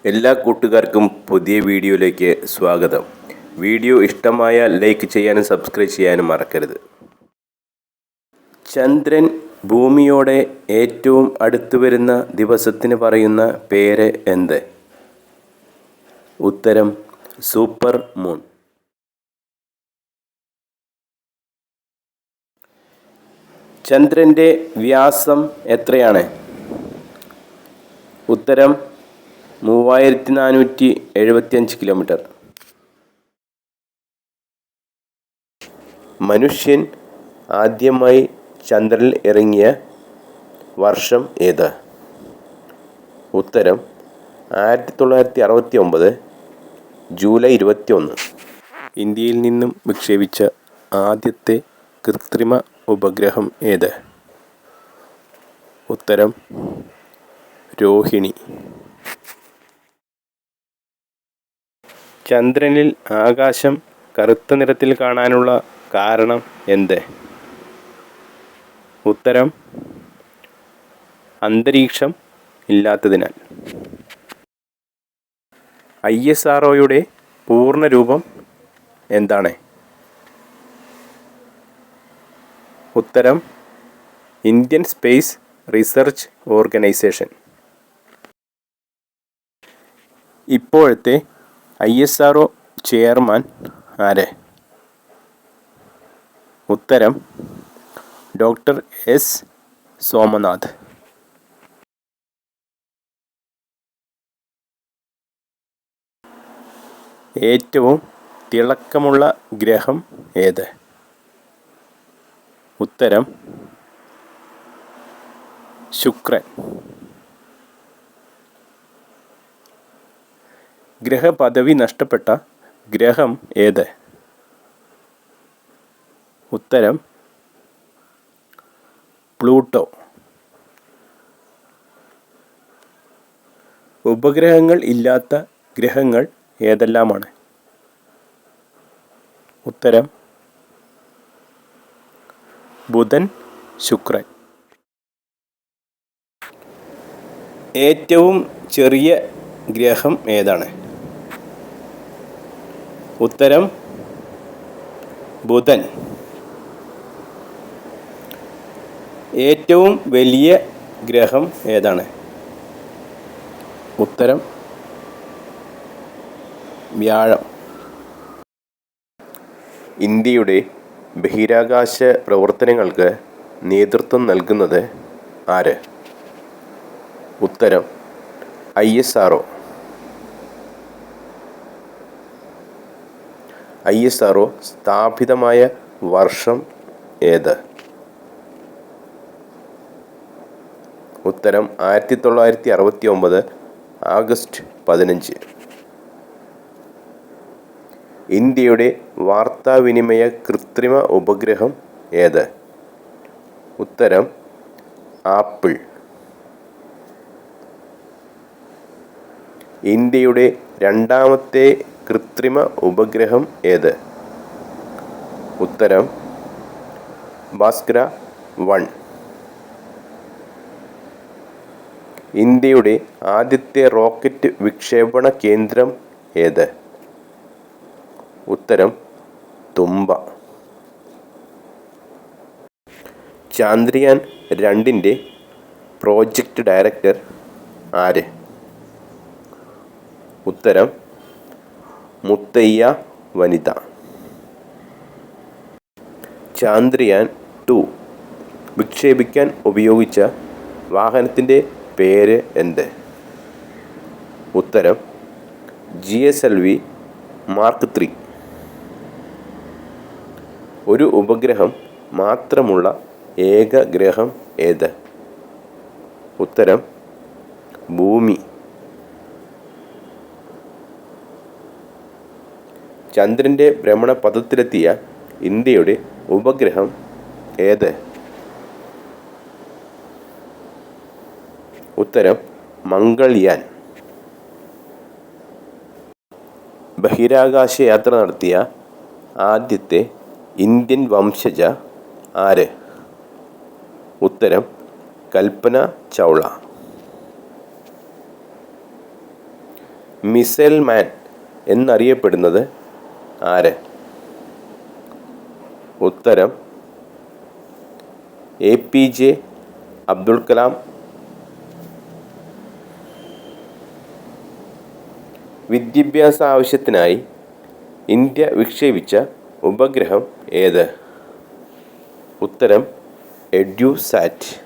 എല്ലാ കൂട്ടുകാർക്കും പുതിയ വീഡിയോയിലേക്ക് സ്വാഗതം. വീഡിയോ ഇഷ്ടമായാൽ ലൈക്ക് ചെയ്യാനും സബ്സ്ക്രൈബ് ചെയ്യാനും മറക്കരുത്. ചന്ദ്രൻ ഭൂമിയോട് ഏറ്റവും അടുത്ത് വരുന്ന ദിവസത്തിന് പറയുന്ന പേര് എന്ത്? ഉത്തരം സൂപ്പർ മൂൺ. ചന്ദ്രൻ്റെ വ്യാസം എത്രയാണ്? ഉത്തരം 3475 കിലോമീറ്റർ. മനുഷ്യൻ ആദ്യമായി ചന്ദ്രനിൽ ഇറങ്ങിയ വർഷം ഏത്? ഉത്തരം 1969 ജൂലൈ 21. ഇന്ത്യയിൽ നിന്നും വിക്ഷേപിച്ച ആദ്യത്തെ കൃത്രിമ ഉപഗ്രഹം ഏത്? ഉത്തരം രോഹിണി. ചന്ദ്രനിൽ ആകാശം കറുത്ത നിറത്തിൽ കാണാനുള്ള കാരണം എന്ത്? ഉത്തരം അന്തരീക്ഷം ഇല്ലാത്തതിനാൽ. ISROയുടെ പൂർണ്ണരൂപം എന്താണ്? ഉത്തരം ഇന്ത്യൻ സ്പേസ് റിസർച്ച് ഓർഗനൈസേഷൻ. ഇപ്പോഴത്തെ ISRO ചെയർമാൻ ആര്? ഉത്തരം ഡോക്ടർ S സോമനാഥ്. ഏറ്റവും തിളക്കമുള്ള ഗ്രഹം ഏത്? ഉത്തരം ശുക്രൻ. ഗ്രഹപദവി നഷ്ടപ്പെട്ട ഗ്രഹം ഏത്? ഉത്തരം പ്ലൂട്ടോ. ഉപഗ്രഹങ്ങൾ ഇല്ലാത്ത ഗ്രഹങ്ങൾ ഏതെല്ലാമാണ്? ഉത്തരം ബുധൻ, ശുക്രൻ. ഏറ്റവും ചെറിയ ഗ്രഹം ഏതാണ്? ഉത്തരം ബുധൻ. ഏറ്റവും വലിയ ഗ്രഹം ഏതാണ്? ഉത്തരം വ്യാഴം. ഇന്ത്യയുടെ ബഹിരാകാശ പ്രവർത്തനങ്ങൾക്ക് നേതൃത്വം നൽകുന്നത് ആര്? ഉത്തരം ISRO. ISRO സ്ഥാപിതമായ വർഷം ഏത്? ഉത്തരം 1969 ആഗസ്റ്റ് 15. ഇന്ത്യയുടെ വാർത്താവിനിമയ കൃത്രിമ ഉപഗ്രഹം ഏത്? ഉത്തരം ആപ്പിൾ. ഇന്ത്യയുടെ രണ്ടാമത്തെ കൃത്രിമ ഉപഗ്രഹം ഏത്? ഉത്തരം ഭാസ്കര 1. ഇന്ത്യയുടെ ആദ്യത്തെ റോക്കറ്റ് വിക്ഷേപണ കേന്ദ്രം ഏത്? ഉത്തരം തുമ്പ. ചന്ദ്രയാൻ 2 പ്രോജക്റ്റ് ഡയറക്ടർ ആര്? ഉത്തരം മുത്തയ്യ വനിത. ചന്ദ്രയാൻ 2 വിക്ഷേപിക്കാൻ ഉപയോഗിച്ച വാഹനത്തിൻ്റെ പേര് എന്ത്? ഉത്തരം GSLV Mark 3. ഒരു ഉപഗ്രഹം മാത്രമുള്ള ഏക ഗ്രഹം ഏത്? ഉത്തരം ഭൂമി. ചന്ദ്രൻ്റെ ഭ്രമണപഥത്തിലെത്തിയ ഇന്ത്യയുടെ ഉപഗ്രഹം ഏത്? ഉത്തരം മംഗൾയാൻ. ബഹിരാകാശ യാത്ര നടത്തിയ ആദ്യത്തെ ഇന്ത്യൻ വംശജ ആര്? ഉത്തരം കൽപ്പന ചൗള. മിസൈൽ മാൻ എന്നറിയപ്പെടുന്നത് ആര്? ഉത്തരം APJ അബ്ദുൽ കലാം. വിദ്യാഭ്യാസ ആവശ്യത്തിനായി ഇന്ത്യ വിക്ഷേപിച്ച ഉപഗ്രഹം ഏത്? ഉത്തരം EduSat.